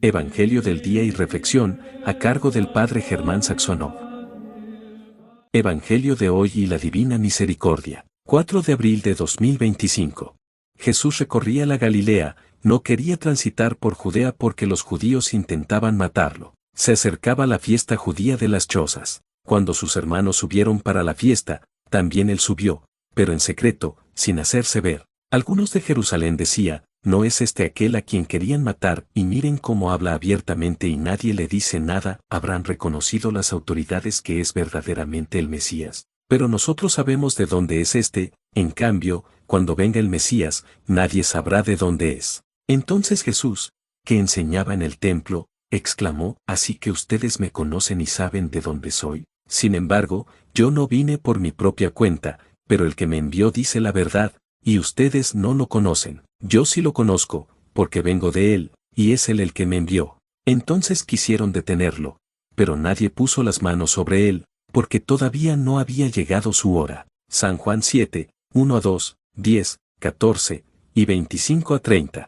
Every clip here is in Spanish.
Evangelio del Día y Reflexión, a cargo del Padre Germán Saxonov. Evangelio de hoy y la Divina Misericordia. 4 de abril de 2025. Jesús recorría la Galilea, no quería transitar por Judea porque los judíos intentaban matarlo. Se acercaba la fiesta judía de las Chozas. Cuando sus hermanos subieron para la fiesta, también él subió, pero en secreto, sin hacerse ver. Algunos de Jerusalén decían, ¿no es este aquel a quien querían matar? Y miren cómo habla abiertamente y nadie le dice nada. Habrán reconocido las autoridades que es verdaderamente el Mesías. Pero nosotros sabemos de dónde es este, en cambio, cuando venga el Mesías, nadie sabrá de dónde es. Entonces Jesús, que enseñaba en el templo, exclamó, así que ustedes me conocen y saben de dónde soy. Sin embargo, yo no vine por mi propia cuenta, pero el que me envió dice la verdad, y ustedes no lo conocen. Yo sí lo conozco, porque vengo de él, y es él el que me envió. Entonces quisieron detenerlo, pero nadie puso las manos sobre él, porque todavía no había llegado su hora. San Juan 7, 1-2, 10, 14, y 25-30.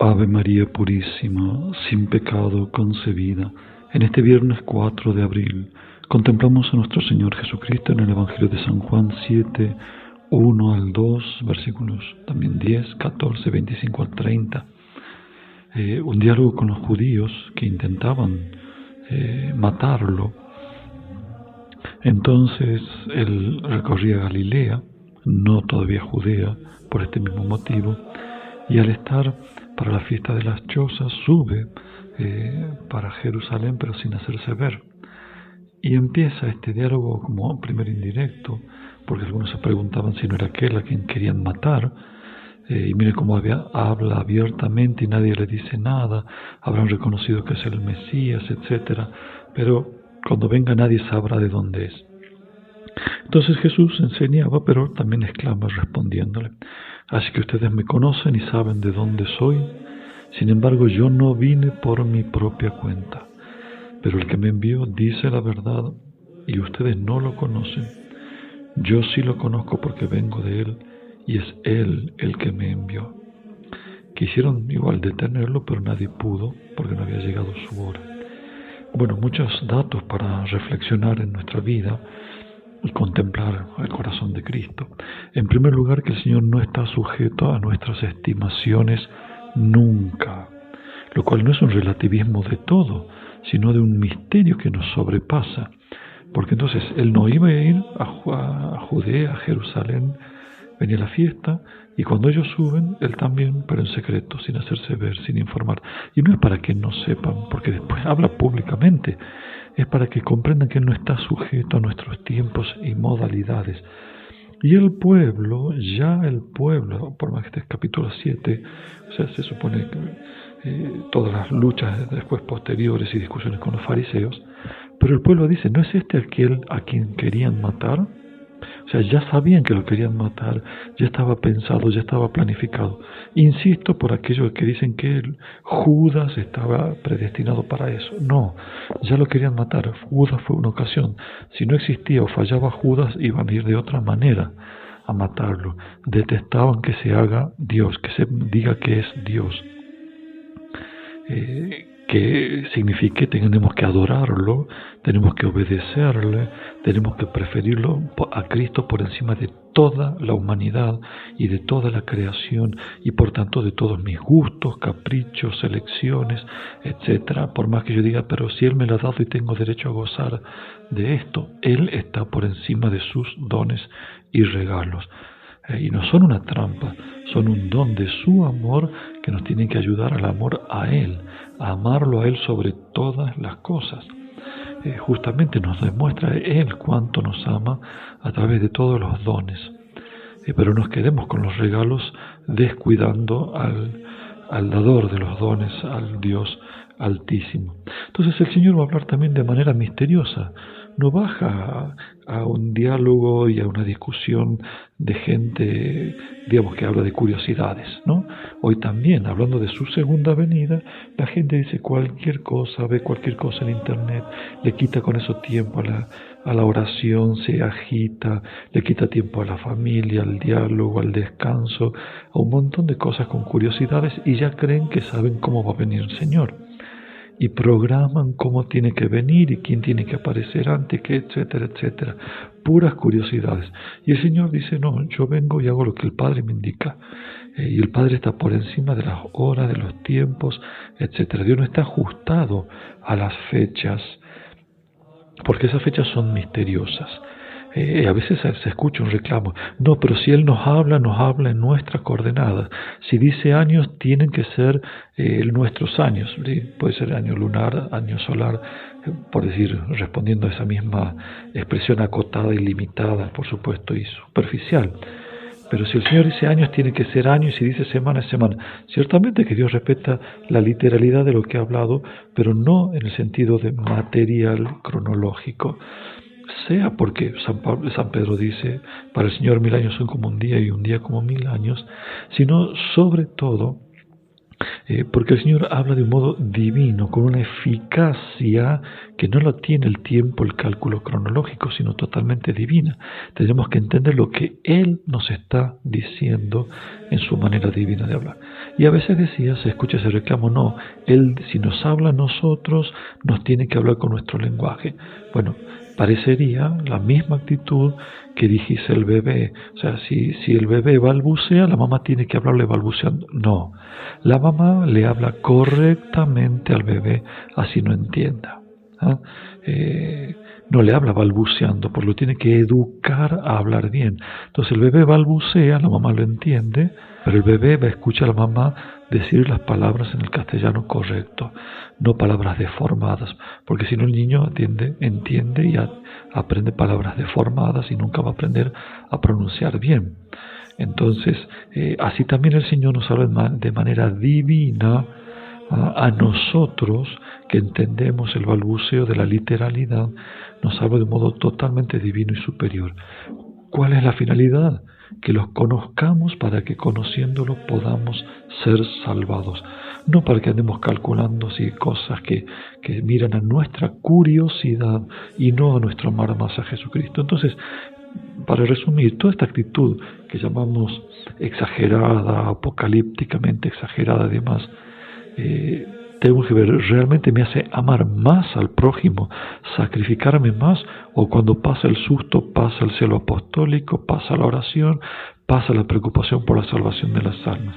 Ave María Purísima, sin pecado concebida. En este viernes 4 de abril, contemplamos a nuestro Señor Jesucristo en el Evangelio de San Juan 7, 1-2, versículos también 10, 14, 25-30. Un diálogo con los judíos que intentaban matarlo. Entonces él recorría Galilea, no todavía Judea, por este mismo motivo, y al estar para la fiesta de las Chozas sube para Jerusalén, pero sin hacerse ver. Y empieza este diálogo como primer indirecto, porque algunos se preguntaban si no era aquel a quien querían matar, y mire cómo habla abiertamente y nadie le dice nada, habrán reconocido que es el Mesías, etc. Pero cuando venga nadie sabrá de dónde es. Entonces Jesús enseñaba, pero también exclama respondiéndole, así que ustedes me conocen y saben de dónde soy, sin embargo yo no vine por mi propia cuenta, pero el que me envió dice la verdad y ustedes no lo conocen. Yo sí lo conozco porque vengo de él y es él el que me envió. Quisieron igual detenerlo, pero nadie pudo porque no había llegado su hora. Bueno, muchos datos para reflexionar en nuestra vida y contemplar el corazón de Cristo. En primer lugar, que el Señor no está sujeto a nuestras estimaciones nunca, lo cual no es un relativismo de todo, sino de un misterio que nos sobrepasa. Porque entonces él no iba a ir a Judea, a Jerusalén, venía la fiesta, y cuando ellos suben, él también, pero en secreto, sin hacerse ver, sin informar. Y no es para que no sepan, porque después habla públicamente, es para que comprendan que él no está sujeto a nuestros tiempos y modalidades. Y el pueblo, por más que este es capítulo 7, o sea, se supone que todas las luchas después posteriores y discusiones con los fariseos, pero el pueblo dice, ¿no es este aquel a quien querían matar? O sea, ya sabían que lo querían matar, ya estaba pensado, ya estaba planificado. Insisto por aquellos que dicen que Judas estaba predestinado para eso. No, ya lo querían matar. Judas fue una ocasión. Si no existía o fallaba Judas, iban a ir de otra manera a matarlo. Detestaban que se haga Dios, que se diga que es Dios. Que signifique tenemos que adorarlo, tenemos que obedecerle, tenemos que preferirlo a Cristo por encima de toda la humanidad y de toda la creación y por tanto de todos mis gustos, caprichos, elecciones, etcétera. Por más que yo diga, pero si Él me lo ha dado y tengo derecho a gozar de esto, Él está por encima de sus dones y regalos. Y no son una trampa, son un don de su amor que nos tiene que ayudar al amor a Él, a amarlo a Él sobre todas las cosas. Justamente nos demuestra Él cuánto nos ama a través de todos los dones. Pero nos quedemos con los regalos descuidando al dador de los dones, al Dios Altísimo. Entonces el Señor va a hablar también de manera misteriosa, no baja a un diálogo y a una discusión de gente, digamos, que habla de curiosidades, ¿no? Hoy también, hablando de su segunda venida, la gente dice cualquier cosa, ve cualquier cosa en internet, le quita con eso tiempo a la oración, se agita, le quita tiempo a la familia, al diálogo, al descanso, a un montón de cosas con curiosidades y ya creen que saben cómo va a venir el Señor. Y programan cómo tiene que venir y quién tiene que aparecer antes, que etcétera, etcétera. Puras curiosidades. Y el Señor dice, no, yo vengo y hago lo que el Padre me indica. Y el Padre está por encima de las horas, de los tiempos, etcétera. Dios no está ajustado a las fechas, porque esas fechas son misteriosas. A veces se escucha un reclamo, no, pero si Él nos habla en nuestras coordenadas. Si dice años, tienen que ser nuestros años. ¿Sí? Puede ser año lunar, año solar, por decir, respondiendo a esa misma expresión acotada y limitada, por supuesto, y superficial. Pero si el Señor dice años, tiene que ser años, y si dice semana, es semana. Ciertamente que Dios respeta la literalidad de lo que ha hablado, pero no en el sentido de material cronológico. Sea porque San Pedro dice, para el Señor 1000 años son como un día y un día como 1000 años, sino sobre todo porque el Señor habla de un modo divino, con una eficacia que no lo tiene el tiempo, el cálculo cronológico, sino totalmente divina. Tenemos que entender lo que Él nos está diciendo en su manera divina de hablar. Y a veces se escucha ese reclamo, no, Él si nos habla a nosotros, nos tiene que hablar con nuestro lenguaje. Bueno, parecería la misma actitud que dijese el bebé. O sea, si el bebé balbucea, la mamá tiene que hablarle balbuceando. No, la mamá le habla correctamente al bebé, así no entienda. No le habla balbuceando, porque lo tiene que educar a hablar bien. Entonces el bebé balbucea, la mamá lo entiende, pero el bebé va a escuchar a la mamá decir las palabras en el castellano correcto, no palabras deformadas, porque si no el niño entiende y aprende palabras deformadas y nunca va a aprender a pronunciar bien. Entonces, así también el Señor nos habla de manera divina a nosotros que entendemos el balbuceo de la literalidad, nos habla de un modo totalmente divino y superior. ¿Cuál es la finalidad? Que los conozcamos para que conociéndolo podamos ser salvados. No para que andemos calculando cosas que miran a nuestra curiosidad y no a nuestro amar más a Jesucristo. Entonces, para resumir, toda esta actitud que llamamos exagerada, apocalípticamente exagerada y demás, tengo que ver, ¿realmente me hace amar más al prójimo, sacrificarme más? O cuando pasa el susto, pasa el celo apostólico, pasa la oración, pasa la preocupación por la salvación de las almas.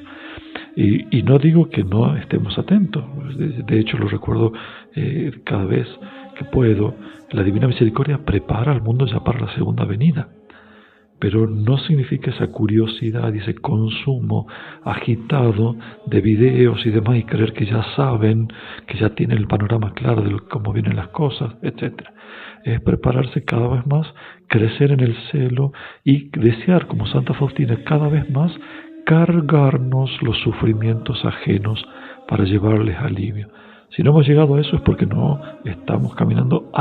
Y no digo que no estemos atentos, de hecho lo recuerdo cada vez que puedo, la Divina Misericordia prepara al mundo ya para la segunda venida. Pero no significa esa curiosidad y ese consumo agitado de videos y demás y creer que ya saben, que ya tienen el panorama claro de cómo vienen las cosas, etc. Es prepararse cada vez más, crecer en el celo y desear, como Santa Faustina, cada vez más cargarnos los sufrimientos ajenos para llevarles alivio. Si no hemos llegado a eso es porque no estamos caminando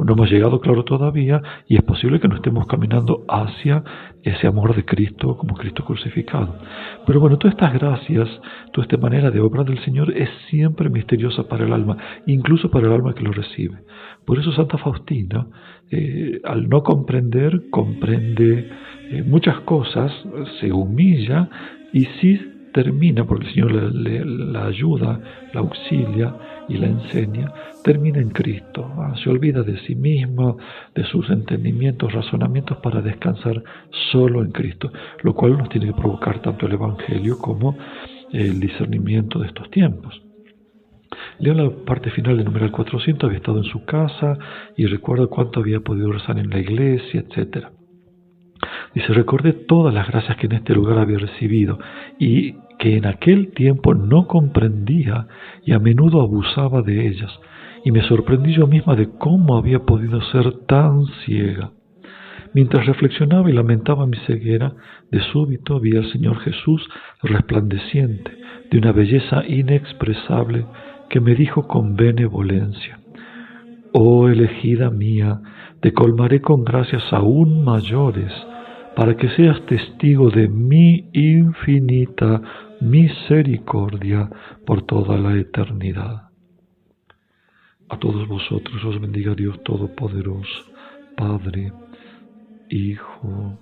no hemos llegado, claro, todavía, y es posible que no estemos caminando hacia ese amor de Cristo como Cristo crucificado. Pero bueno, todas estas gracias, toda esta manera de obrar del Señor es siempre misteriosa para el alma, incluso para el alma que lo recibe. Por eso Santa Faustina, al no comprende muchas cosas, se humilla y sí termina, porque el Señor la ayuda, la auxilia y la enseña, termina en Cristo. Se olvida de sí misma, de sus entendimientos, razonamientos para descansar solo en Cristo, lo cual nos tiene que provocar tanto el Evangelio como el discernimiento de estos tiempos. Leo la parte final del numeral 400, había estado en su casa y recuerda cuánto había podido rezar en la iglesia, etcétera. Dice, recordé todas las gracias que en este lugar había recibido y que en aquel tiempo no comprendía y a menudo abusaba de ellas. Y me sorprendí yo misma de cómo había podido ser tan ciega. Mientras reflexionaba y lamentaba mi ceguera, de súbito vi al Señor Jesús resplandeciente, de una belleza inexpresable, que me dijo con benevolencia: Oh elegida mía, te colmaré con gracias aún mayores, para que seas testigo de mi infinita misericordia por toda la eternidad. A todos vosotros os bendiga Dios Todopoderoso, Padre, Hijo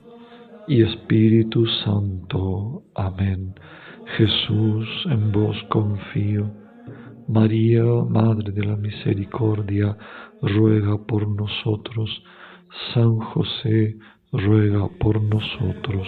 y Espíritu Santo. Amén. Jesús, en vos confío. María, Madre de la Misericordia, ruega por nosotros. San José, ruega por nosotros.